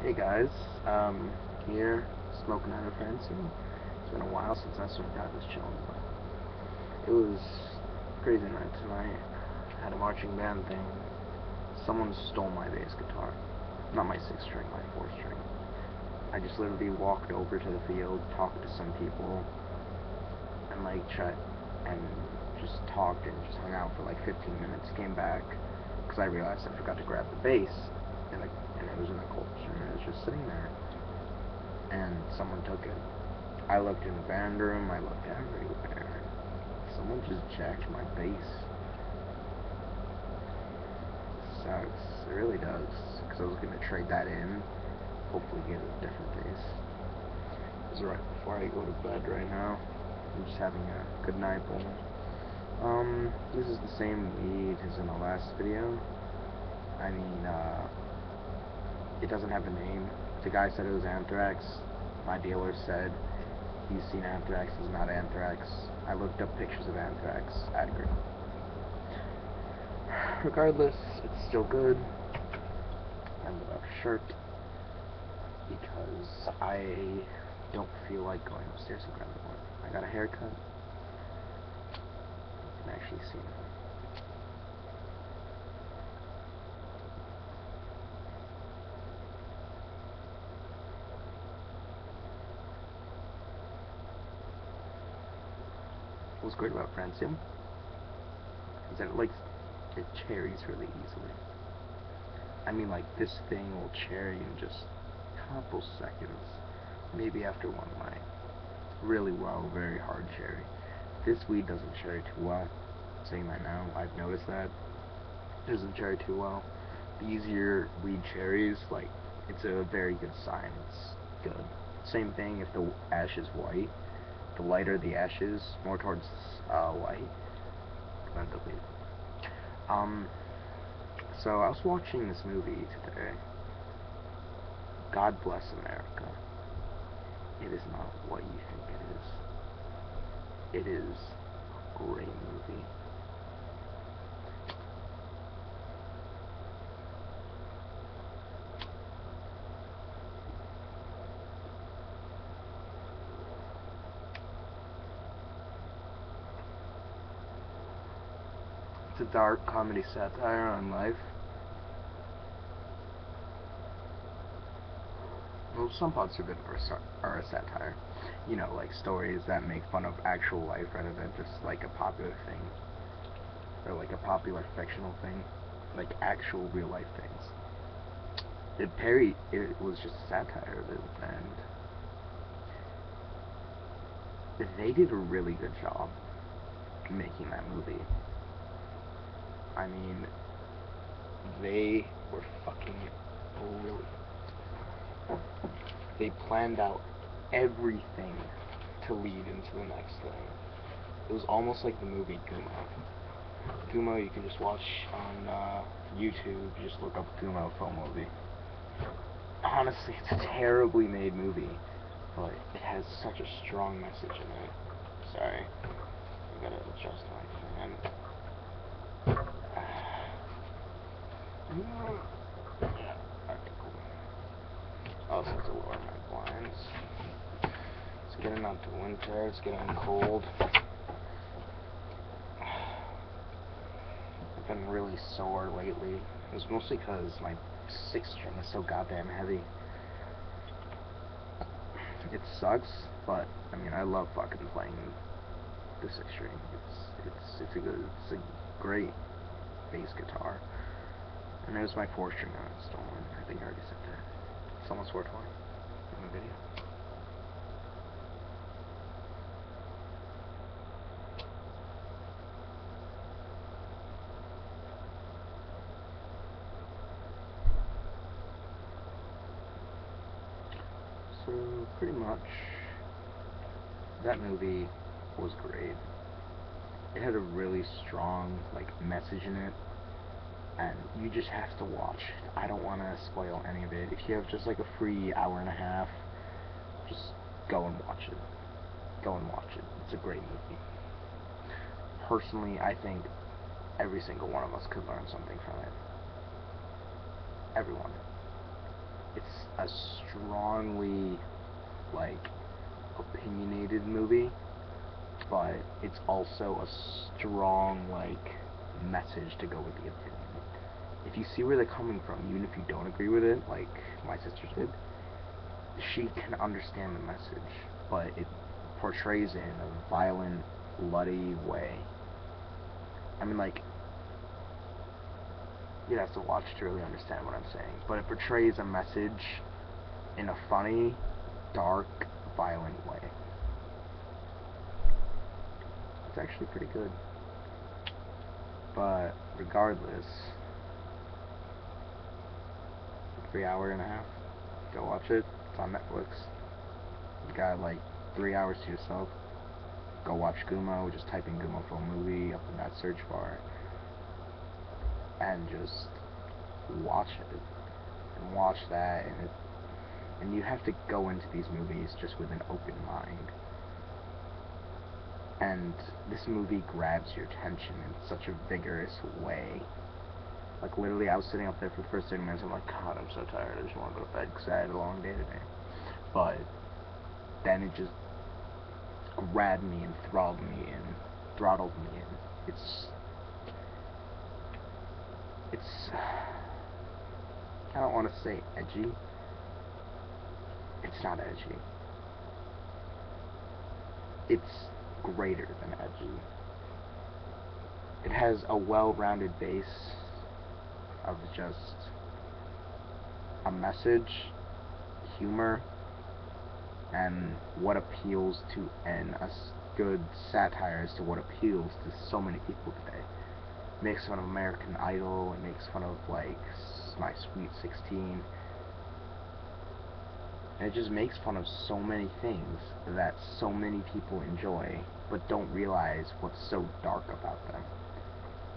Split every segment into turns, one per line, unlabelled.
Hey guys, here smoking out of Francine. It's been a while since I sort of got this chilling, but it was crazy night tonight. Had a marching band thing. Someone stole my bass guitar, not my 6 string, my 4 string. I just literally walked over to the field, talked to some people, and just talked and just hung out for like 15 minutes. Came back because I realized I forgot to grab the bass, and it was in the cold and it was just sitting there. And someone took it. I looked in the band room, I looked everywhere. Someone just jacked my bass. Sucks. It really does. Because I was going to trade that in, hopefully get a different bass. This is right before I go to bed right now. I'm just having a good night bowl. This is the same weed as in the last video. I mean, it doesn't have a name. The guy said it was anthrax. My dealer said he's seen anthrax, it's not anthrax. I looked up pictures of anthrax. I'd agree. Regardless, it's still good. I'm without a shirt because I don't feel like going upstairs and grabbing one. I got a haircut. You can actually see me. What's great about Francium is that it cherries really easily. I mean, like, this thing will cherry in just a couple seconds, maybe after one light. Really well, very hard cherry. This weed doesn't cherry too well. I'm saying that now, I've noticed that. It doesn't cherry too well. The easier weed cherries, like, it's a very good sign. It's good. Same thing if the ash is white. The lighter the ash is, more towards white, then the weed. So I was watching this movie today, God Bless America. It is not what you think it is. It is a great movie. It's a dark comedy satire on life. Well, some parts of it are a satire. You know, like stories that make fun of actual life rather than just like a popular thing. Or like a popular fictional thing. Like actual real life things. It was just satire of it, and they did a really good job making that movie. I mean, they were fucking brilliant. They planned out everything to lead into the next thing. It was almost like the movie Gumo. Gumo, you can just watch on YouTube. Just look up Gumo film movie. Honestly, it's a terribly made movie, but it has such a strong message in it. Sorry, I gotta adjust my fan. Yeah, okay, cool. I also have to lower my blinds. It's getting on to winter, it's getting cold. I've been really sore lately. It was mostly because my 6 string is so goddamn heavy. It sucks, but I mean, I love fucking playing the 6 string. It's a great bass guitar. And it was my 4 string that was stolen. I think I already said that. It's almost 4:20 in the video. So, pretty much, that movie was great. It had a really strong, like, message in it, and you just have to watch it. I don't want to spoil any of it. If you have just, like, a free hour and a half, just go and watch it. Go and watch it. It's a great movie. Personally, I think every single one of us could learn something from it. Everyone. It's a strongly, like, opinionated movie, but it's also a strong, like, message to go with the opinion. If you see where they're coming from, even if you don't agree with it, like my sister did, she can understand the message, but it portrays it in a violent, bloody way. I mean, like, you'd have to watch to really understand what I'm saying, but it portrays a message in a funny, dark, violent way. It's actually pretty good. But regardless, 3 hour and a half. Go watch it. It's on Netflix. You got like 3 hours to yourself. Go watch Gumo. Just type in Gumo Film Movie up in that search bar, and just watch it. And watch that, and you have to go into these movies just with an open mind. And this movie grabs your attention in such a vigorous way. Like, literally, I was sitting up there for the first 30 minutes, I'm like, God, I'm so tired, I just want to go to bed because I had a long day today. But then it just grabbed me and throttled me in. It's, I don't want to say edgy. It's not edgy. It's greater than edgy. It has a well-rounded base of just a message, humor, and what appeals to, and a good satire as to what appeals to so many people today. It makes fun of American Idol, it makes fun of, like, My Sweet 16, and it just makes fun of so many things that so many people enjoy, but don't realize what's so dark about them.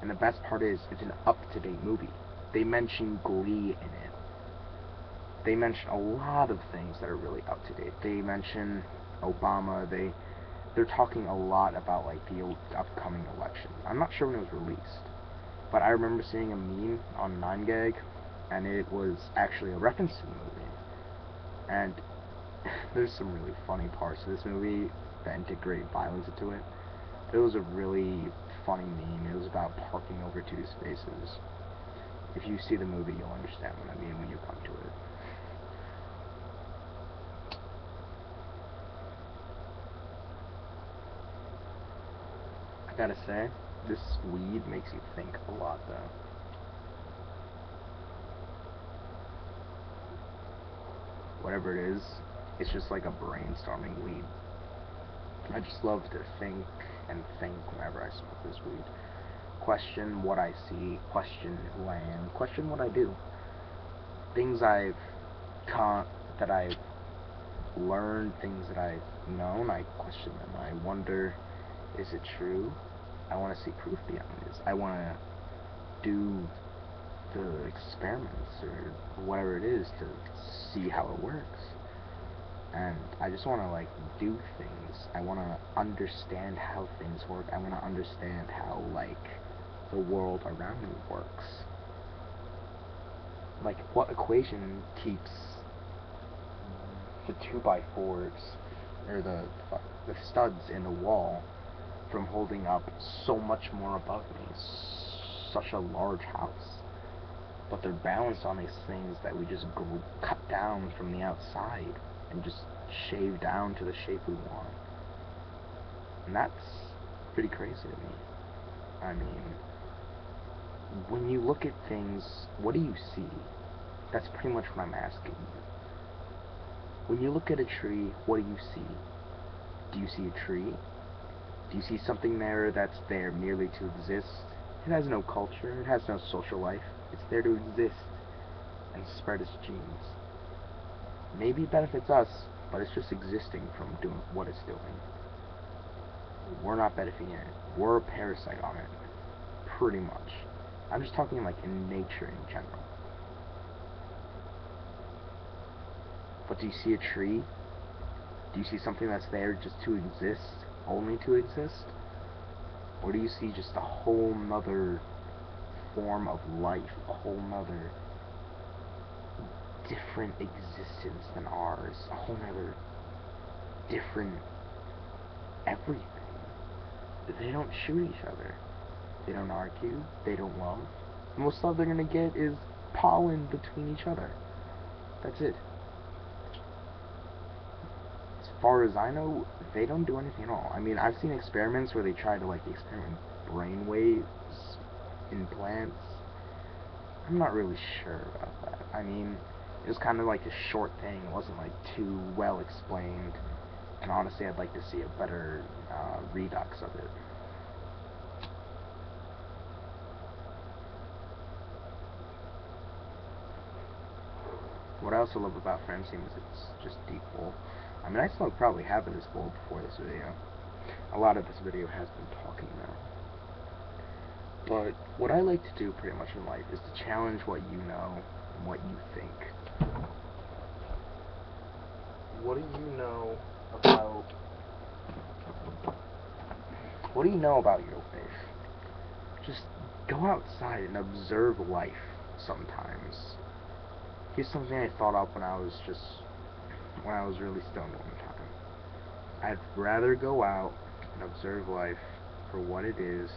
And the best part is, it's an up-to-date movie. They mention Glee in it. They mention a lot of things that are really up-to-date. They mention Obama. They're talking a lot about, like, the upcoming election. I'm not sure when it was released, but I remember seeing a meme on 9gag, and it was actually a reference to the movie. And there's some really funny parts of this movie that integrate violence into it. It was a really funny meme. It was about parking over two spaces. If you see the movie, you'll understand what I mean when you come to it. I gotta say, this weed makes you think a lot, though. Whatever it is, it's just like a brainstorming weed. I just love to think and think whenever I smoke this weed. Question what I see, question who I am, question what I do. Things I've taught, that I've learned, things that I've known, I question them. I wonder, is it true? I want to see proof beyond this. I want to do the experiments or whatever it is to see how it works. And I just want to, like, do things. I want to understand how things work. I want to understand how, like, the world around me works. Like, what equation keeps the 2x4s or the studs in the wall from holding up so much more above me, such a large house, but they're balanced on these things that we just cut down from the outside and just shave down to the shape we want. And that's pretty crazy to me. I mean, when you look at things, what do you see? That's pretty much what I'm asking you. When you look at a tree, what do you see? Do you see a tree? Do you see something there that's there merely to exist? It has no culture, it has no social life. It's there to exist and spread its genes. Maybe it benefits us, but it's just existing from doing what it's doing. We're not benefiting it. We're a parasite on it. Pretty much. I'm just talking, like, in nature in general. But do you see a tree? Do you see something that's there just to exist? Only to exist? Or do you see just a whole nother form of life? A whole nother different existence than ours, a whole nother different everything. They don't shoot each other. They don't argue. They don't love. The most love they're gonna get is pollen between each other. That's it. As far as I know, they don't do anything at all. I mean, I've seen experiments where they try to, like, experiment brain waves in plants. I'm not really sure about that. I mean, it was kind of like a short thing. It wasn't, like, too well explained. And honestly, I'd like to see a better redux of it. What I also love about Francine is it's just deep bowl. I mean, I smoked probably half of this bowl before this video. A lot of this video has been talking now. But what I like to do pretty much in life is to challenge what you know and what you think. What do you know about... What do you know about your life? Just go outside and observe life sometimes. Here's something I thought up when I was really stoned one time. I'd rather go out and observe life for what it is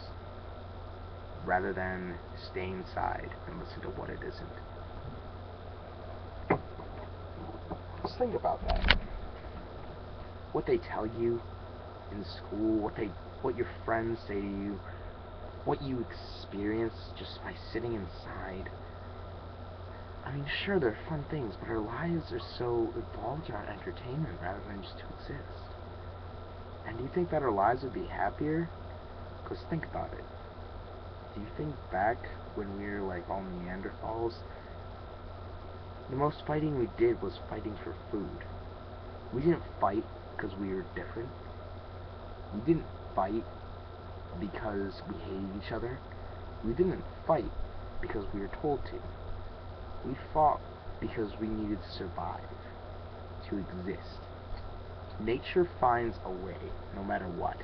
rather than stay inside and listen to what it isn't. Just think about that. What they tell you in school, what your friends say to you, what you experience just by sitting inside. I mean, sure, they're fun things, but our lives are so evolved around entertainment rather than just to exist. And do you think that our lives would be happier? Because think about it. Do you think back when we were like all Neanderthals? The most fighting we did was fighting for food. We didn't fight because we were different. We didn't fight because we hated each other. We didn't fight because we were told to. We fought because we needed to survive, to exist. Nature finds a way, no matter what.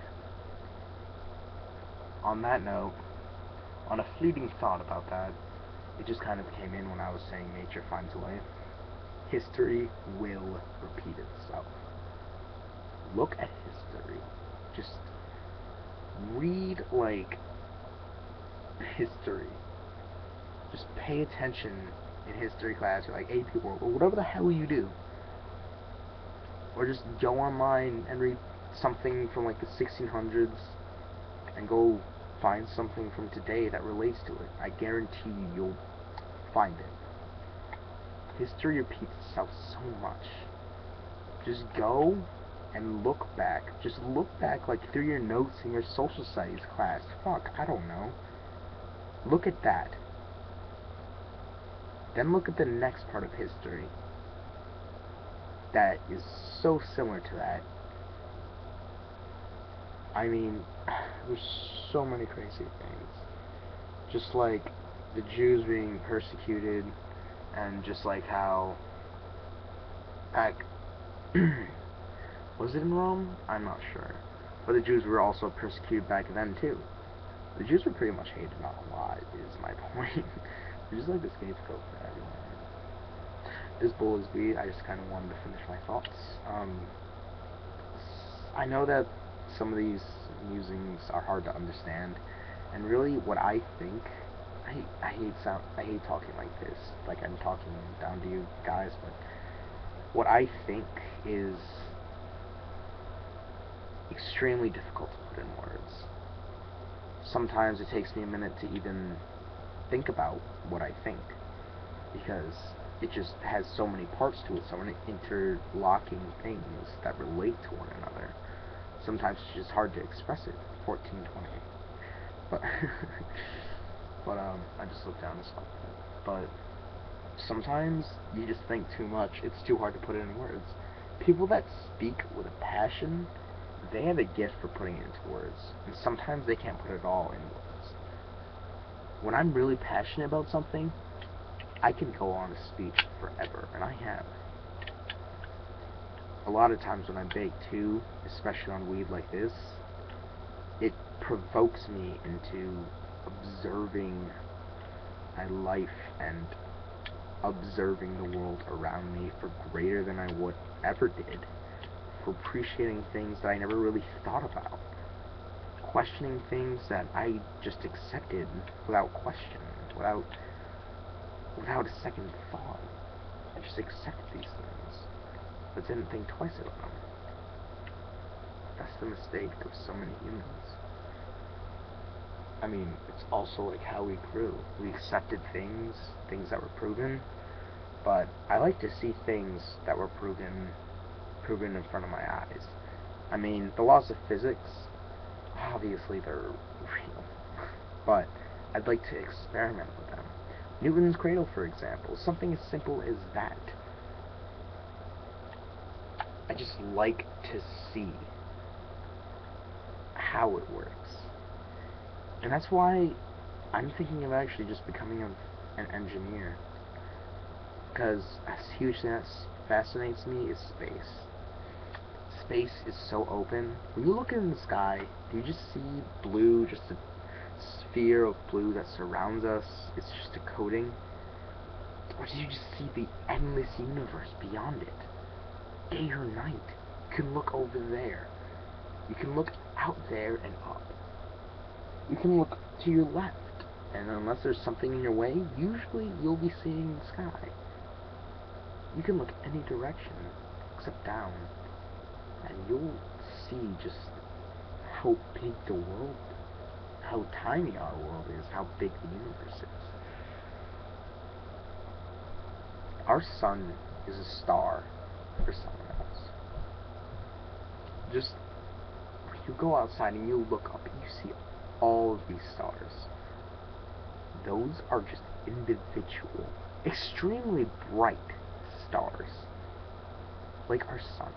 On that note, on a fleeting thought about that, it just kind of came in when I was saying nature finds a way. History will repeat itself. Look at history. Just read, like, history. Just pay attention in history class, or like AP World, or whatever the hell you do. Or just go online and read something from like the 1600s and go find something from today that relates to it. I guarantee you you'll find it. History repeats itself so much. Just go and look back. Just look back like through your notes in your social studies class. Fuck, I don't know. Look at that. Then look at the next part of history that is so similar to that. I mean, there's so many crazy things. Just like the Jews being persecuted, and just like how back was it in Rome? I'm not sure. But the Jews were also persecuted back then too. The Jews were pretty much hated on a lot, is my point. They're just like the scapegoat for everyone. This bowl is weed. I just kind of wanted to finish my thoughts. I know that some of these musings are hard to understand, and really, what I think, I hate talking like this, like I'm talking down to you guys, but what I think is extremely difficult to put in words. Sometimes it takes me a minute to even think about what I think, because it just has so many parts to it, so many interlocking things that relate to one another. Sometimes it's just hard to express it. 1420. But I just looked down and saw that. But sometimes you just think too much. It's too hard to put it in words. People that speak with a passion, they have a gift for putting it into words, and sometimes they can't put it all in words. When I'm really passionate about something, I can go on a speech forever, and I have. A lot of times when I bake too, especially on weed like this, it provokes me into observing my life and observing the world around me for greater than I would ever did, for appreciating things that I never really thought about, questioning things that I just accepted without question, without a second thought. I just accepted these things, but didn't think twice about them. That's the mistake of so many humans. I mean, it's also like how we grew. We accepted things that were proven, but I like to see things that were proven in front of my eyes. I mean, the laws of physics, obviously they're real, but I'd like to experiment with them. Newton's cradle, for example, something as simple as that. I just like to see how it works. And that's why I'm thinking of actually just becoming an engineer. Because as huge that fascinates me is space. Space is so open. When you look in the sky, do you just see blue, just a sphere of blue that surrounds us? It's just a coating? Or do you just see the endless universe beyond it? Day or night. You can look over there. You can look out there and up. You can look to your left, and unless there's something in your way, usually you'll be seeing the sky. You can look any direction except down, and you'll see just how big the world, how tiny our world is, how big the universe is. Our sun is a star for someone else. Just you go outside and you look up and you see all of these stars. Those are just individual, extremely bright stars. Like our sun.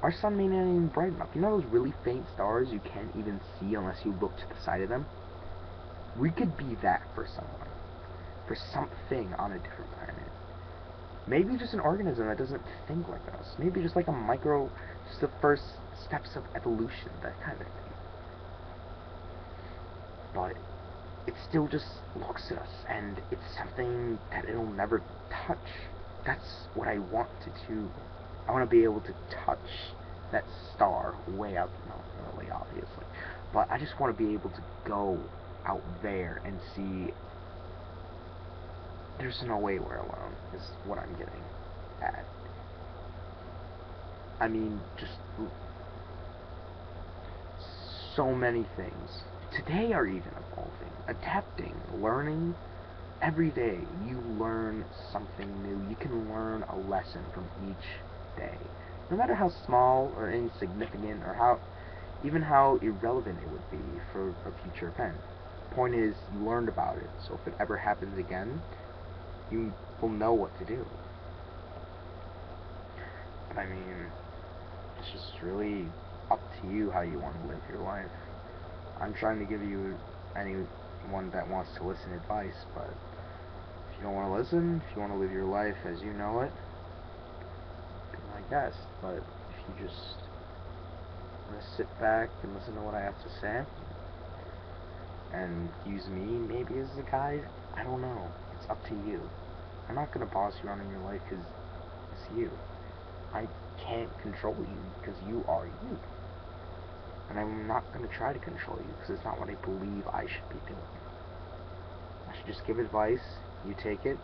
Our sun may not even be bright enough. You know those really faint stars you can't even see unless you look to the side of them? We could be that for someone. For something on a different planet. Maybe just an organism that doesn't think like us. Maybe just like a micro, just the first steps of evolution, that kind of thing. But it still just looks at us, and it's something that it'll never touch. That's what I want to do. I want to be able to touch that star way out, not really, obviously, but I just want to be able to go out there and see. There's no way we're alone, is what I'm getting at. I mean, just so many things. Today are even evolving, adapting, learning. Every day you learn something new. You can learn a lesson from each day. No matter how small or insignificant or how irrelevant it would be for a future event. The point is, you learned about it, so if it ever happens again, you will know what to do. But I mean, it's just really up to you how you want to live your life. I'm trying to give you anyone that wants to listen advice, but if you don't want to listen, if you want to live your life as you know it, be my guest. But if you just want to sit back and listen to what I have to say, and use me maybe as a guide, I don't know. It's up to you. I'm not going to boss you around in your life because it's you. I can't control you because you are you. And I'm not going to try to control you because it's not what I believe I should be doing. I should just give advice, you take it,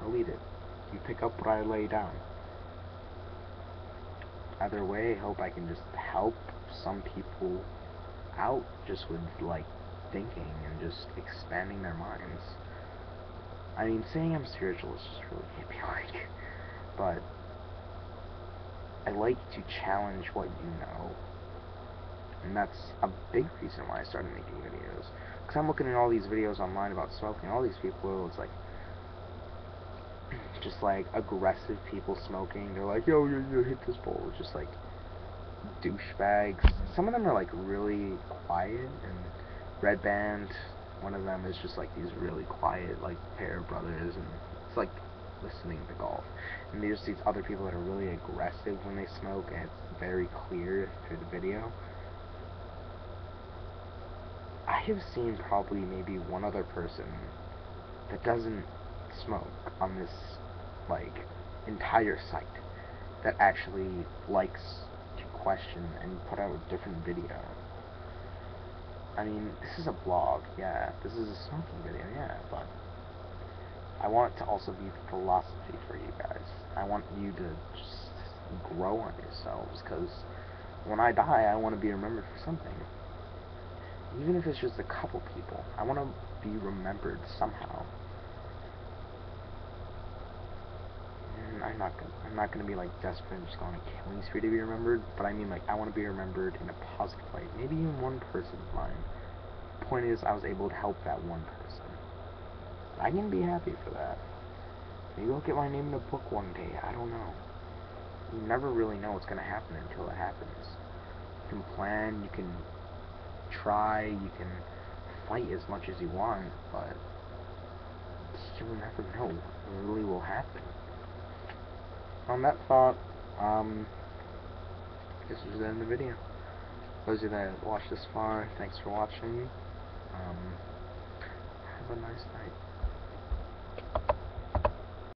or leave it. You pick up what I lay down. Either way, I hope I can just help some people out just with, like, thinking and just expanding their minds. I mean, saying I'm spiritual is just really hippie-like, but I like to challenge what you know. And that's a big reason why I started making videos. Because I'm looking at all these videos online about smoking. All these people, it's like, just like aggressive people smoking. They're like, yo, you hit this bowl. It's just like douchebags. Some of them are like really quiet. And Red Band, one of them is just like these really quiet, like pair of brothers. And it's like listening to golf. And there's these other people that are really aggressive when they smoke. And it's very clear through the video. I have seen probably maybe one other person that doesn't Smoke on this, like, entire site that actually likes to question and put out a different video. I mean, this is a blog, yeah. This is a smoking video, yeah, but I want it to also be philosophy for you guys. I want you to just grow on yourselves, because when I die, I want to be remembered for something. Even if it's just a couple people, I want to be remembered somehow. And I'm not gonna be like desperate and just going on a killing spree to be remembered, but I mean, like, I want to be remembered in a positive way. Maybe even one person's mind. The point is, I was able to help that one person. I can be happy for that. Maybe I'll get my name in a book one day. I don't know. You never really know what's gonna happen until it happens. You can plan, you can try, you can fight as much as you want, but you'll never know what really will happen. On that thought, this is the end of the video. Those of you that watched this far, thanks for watching. Have a nice night.